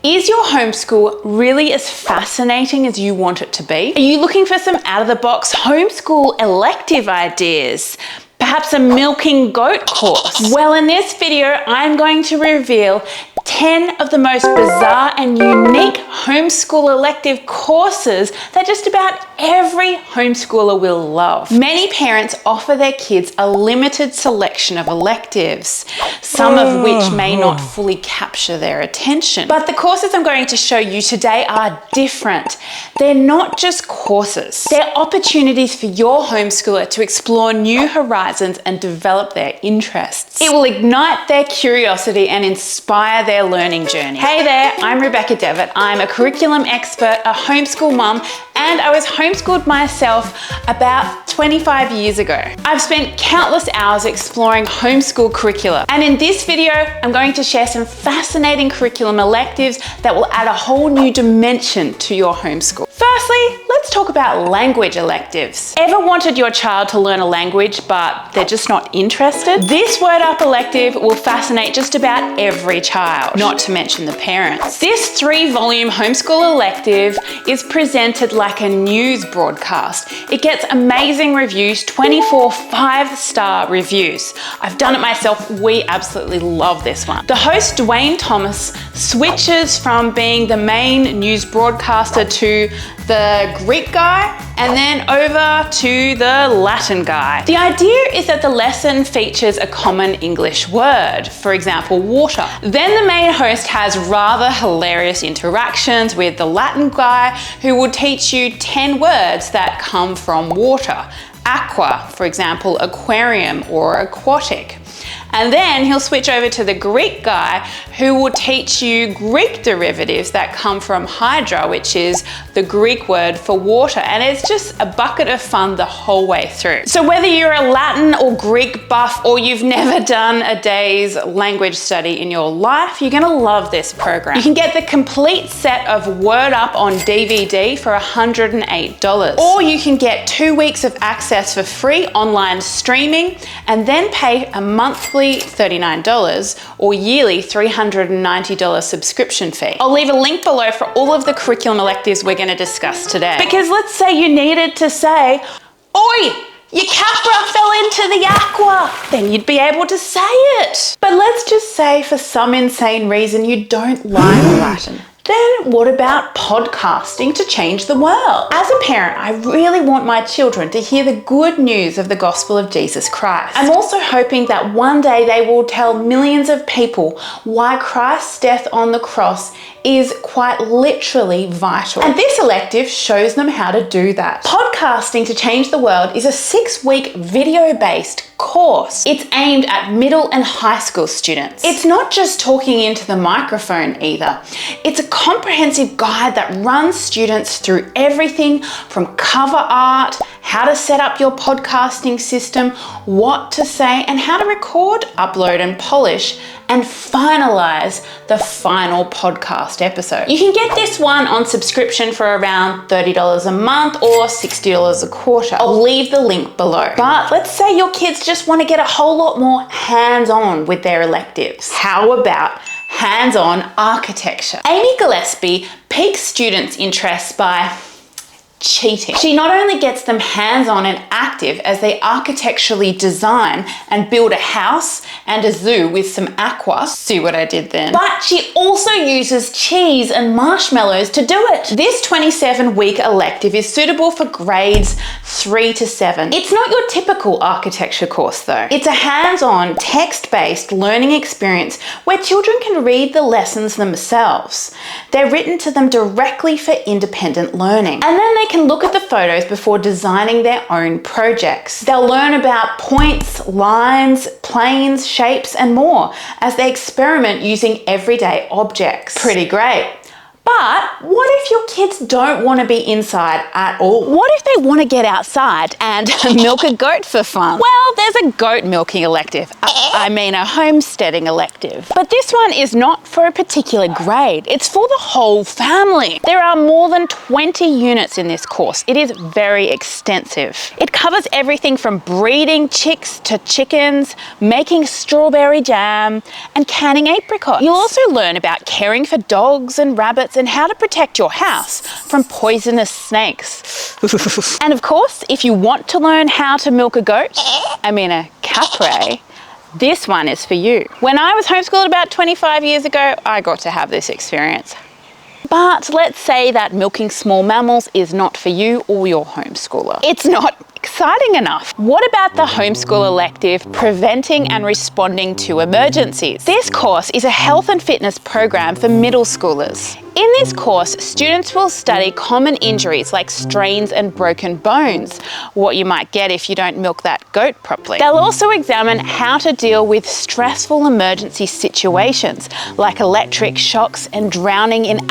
Is your homeschool really as fascinating as you want it to be? Are you looking for some out-of-the-box homeschool elective ideas? Perhaps a milking goat course? Well, in this video, I'm going to reveal 10 of the most bizarre and unique homeschool elective courses that just about every homeschooler will love. Many parents offer their kids a limited selection of electives, some of which may not fully capture their attention. But the courses I'm going to show you today are different. They're not just courses. They're opportunities for your homeschooler to explore new horizons and develop their interests. It will ignite their curiosity and inspire their learning journey. Hey there, I'm Rebecca Devitt. I'm a curriculum expert, a homeschool mum, and I was homeschooled myself about 25 years ago. I've spent countless hours exploring homeschool curricula, and in this video, I'm going to share some fascinating curriculum electives that will add a whole new dimension to your homeschool. Firstly, let's talk about language electives. Ever wanted your child to learn a language, but they're just not interested? This Word Up elective will fascinate just about every child, not to mention the parents. This 3-volume homeschool elective is presented like a news broadcast. It gets amazing reviews, 24 5-star reviews. I've done it myself. We absolutely love this one. The host, Dwayne Thomas, switches from being the main news broadcaster to the Greek guy and then over to the Latin guy. The idea is that the lesson features a common English word, for example, water. Then the main host has rather hilarious interactions with the Latin guy who will teach you 10 words that come from water. Aqua, for example, aquarium or aquatic. And then he'll switch over to the Greek guy who will teach you Greek derivatives that come from hydra, which is the Greek word for water. And it's just a bucket of fun the whole way through. So whether you're a Latin or Greek buff or you've never done a day's language study in your life, you're gonna love this program. You can get the complete set of Word Up on DVD for $108. Or you can get 2 weeks of access for free online streaming and then pay a monthly $39 or yearly $390 subscription fee. I'll leave a link below for all of the curriculum electives we're going to discuss today. Because let's say you needed to say, "Oi, your capra fell into the aqua," then you'd be able to say it. But let's just say for some insane reason you don't like Latin. Then what about podcasting to change the world? As a parent, I really want my children to hear the good news of the gospel of Jesus Christ. I'm also hoping that one day they will tell millions of people why Christ's death on the cross is quite literally vital. And this elective shows them how to do that. Podcasting to Change the World is a 6-week video-based course. It's aimed at middle and high school students. It's not just talking into the microphone either. It's a comprehensive guide that runs students through everything from cover art, how to set up your podcasting system, what to say, and how to record, upload, and polish, and finalize the final podcast episode. You can get this one on subscription for around $30 a month or $60 a quarter. I'll leave the link below. But let's say your kids just want to get a whole lot more hands-on with their electives. How about hands-on architecture? Amy Gillespie piques students' interest by cheating. She not only gets them hands-on and active as they architecturally design and build a house and a zoo with some aqua, see what I did then, but she also uses cheese and marshmallows to do it. This 27-week elective is suitable for grades 3 to 7. It's not your typical architecture course though. It's a hands-on, text-based learning experience where children can read the lessons themselves. They're written to them directly for independent learning. And then they can look at the photos before designing their own projects. They'll learn about points, lines, planes, shapes, and more as they experiment using everyday objects. Pretty great. But what if your kids don't want to be inside at all? What if they want to get outside and milk a goat for fun? Well, there's a goat milking elective. I mean a homesteading elective. But this one is not for a particular grade. It's for the whole family. There are more than 20 units in this course. It is very extensive. It covers everything from breeding chicks to chickens, making strawberry jam, and canning apricot. You'll also learn about caring for dogs and rabbits and how to protect your house from poisonous snakes. And of course, if you want to learn how to milk a goat, a capre, this one is for you. When I was homeschooled about 25 years ago, I got to have this experience. But let's say that milking small mammals is not for you or your homeschooler. It's not exciting enough. What about the homeschool elective, Preventing and Responding to Emergencies? This course is a health and fitness program for middle schoolers. In this course, students will study common injuries like strains and broken bones, what you might get if you don't milk that goat properly. They'll also examine how to deal with stressful emergency situations like electric shocks and drowning in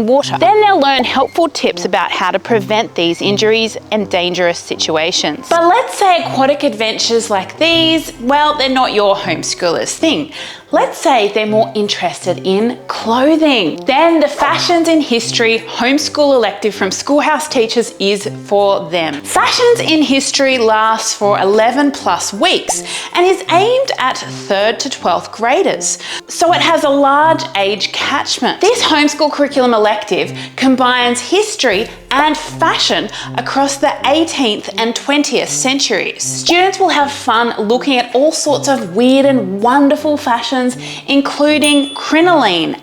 water. Then they'll learn helpful tips about how to prevent these injuries and dangerous situations. But let's say aquatic adventures like these, well, they're not your homeschooler's thing. Let's say they're more interested in clothing. Then the Fashions in History homeschool elective from Schoolhouse Teachers is for them. Fashions in History lasts for 11 plus weeks and is aimed at 3rd to 12th graders. So it has a large age catchment. This homeschool curriculum elective combines history and fashion across the 18th and 20th centuries. Students will have fun looking at all sorts of weird and wonderful fashions, including crinoline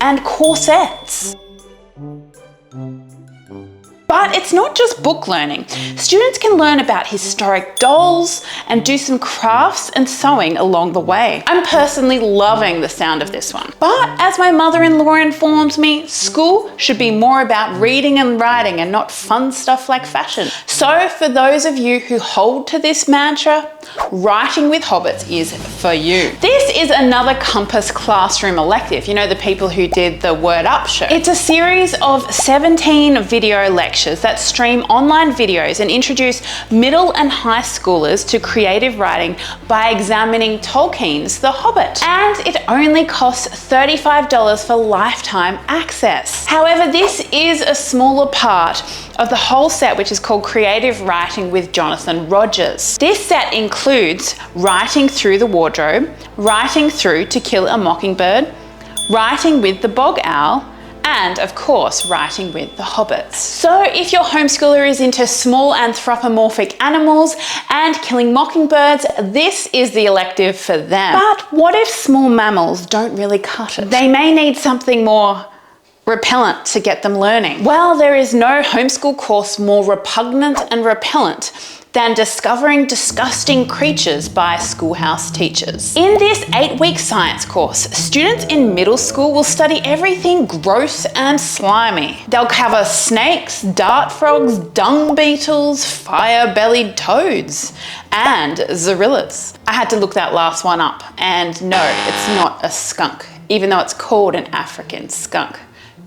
and corsets. But it's not just book learning. Students can learn about historic dolls and do some crafts and sewing along the way. I'm personally loving the sound of this one. But as my mother-in-law informs me, school should be more about reading and writing and not fun stuff like fashion. So for those of you who hold to this mantra, Writing with Hobbits is for you. This is another Compass Classroom elective, you know, the people who did the Word Up show. It's a series of 17 video lectures that stream online videos and introduce middle and high schoolers to creative writing by examining Tolkien's The Hobbit. And it only costs $35 for lifetime access. However, this is a smaller part of the whole set, which is called Creative Writing with Jonathan Rogers. This set includes writing through the wardrobe, writing through To Kill a Mockingbird, writing with the bog owl, and of course, writing with the hobbits. So if your homeschooler is into small anthropomorphic animals and killing mockingbirds, this is the elective for them. But what if small mammals don't really cut it? They may need something more repellent to get them learning. Well, there is no homeschool course more repugnant and repellent than Discovering Disgusting Creatures by Schoolhouse Teachers. In this 8-week science course, students in middle school will study everything gross and slimy. They'll cover snakes, dart frogs, dung beetles, fire-bellied toads, and zorillas. I had to look that last one up, and no, it's not a skunk, even though it's called an African skunk.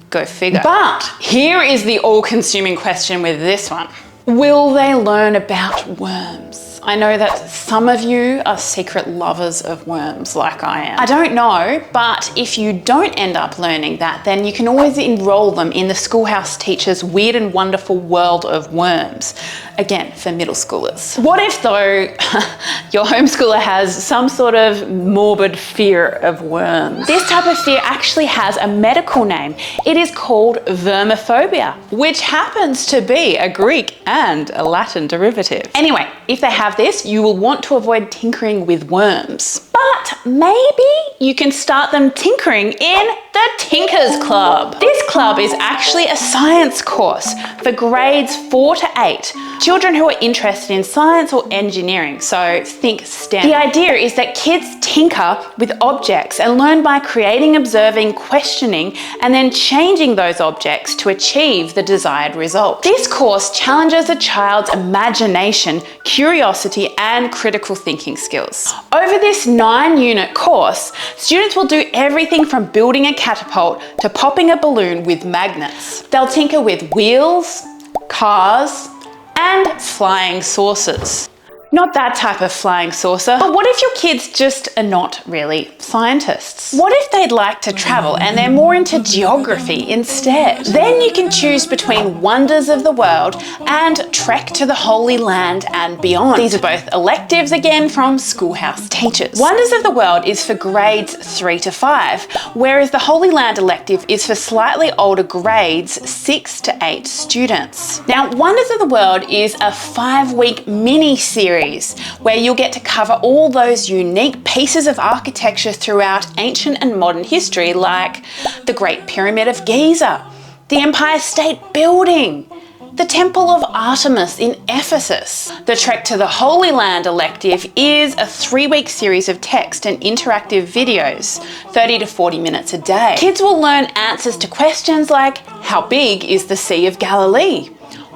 Go figure. But here is the all-consuming question with this one. Will they learn about worms? I know that some of you are secret lovers of worms like I am. I don't know, but if you don't end up learning that, then you can always enroll them in the Schoolhouse Teachers' Weird and Wonderful World of Worms. Again, for middle schoolers. What if though, your homeschooler has some sort of morbid fear of worms? This type of fear actually has a medical name. It is called vermophobia, which happens to be a Greek and a Latin derivative. Anyway, if they have this, you will want to avoid tinkering with worms. But maybe you can start them tinkering in the Tinkers Club. This club is actually a science course for grades 4 to 8. Children who are interested in science or engineering, so think STEM. The idea is that kids tinker with objects and learn by creating, observing, questioning, and then changing those objects to achieve the desired result. This course challenges a child's imagination, curiosity, and critical thinking skills. Over this 9-unit course, students will do everything from building a catapult to popping a balloon with magnets. They'll tinker with wheels, cars, and flying saucers. Not that type of flying saucer. But what if your kids just are not really scientists? What if they'd like to travel and they're more into geography instead? Then you can choose between Wonders of the World and Trek to the Holy Land and Beyond. These are both electives, again, from Schoolhouse Teachers. Wonders of the World is for grades 3 to 5, whereas the Holy Land elective is for slightly older grades 6 to 8 students. Now, Wonders of the World is a 5-week mini-series where you'll get to cover all those unique pieces of architecture throughout ancient and modern history, like the Great Pyramid of Giza, the Empire State Building, the Temple of Artemis in Ephesus. The Trek to the Holy Land elective is a 3-week series of text and interactive videos, 30 to 40 minutes a day. Kids will learn answers to questions like, how big is the Sea of Galilee?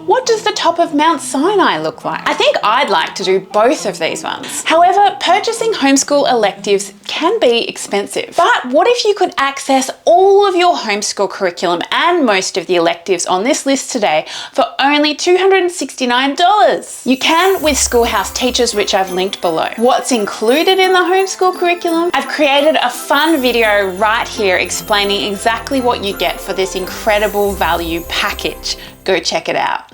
What does the top of Mount Sinai look like? I think I'd like to do both of these ones. However, purchasing homeschool electives can be expensive. But what if you could access all of your homeschool curriculum and most of the electives on this list today for only $269? You can with Schoolhouse Teachers, which I've linked below. What's included in the homeschool curriculum? I've created a fun video right here explaining exactly what you get for this incredible value package. Go check it out.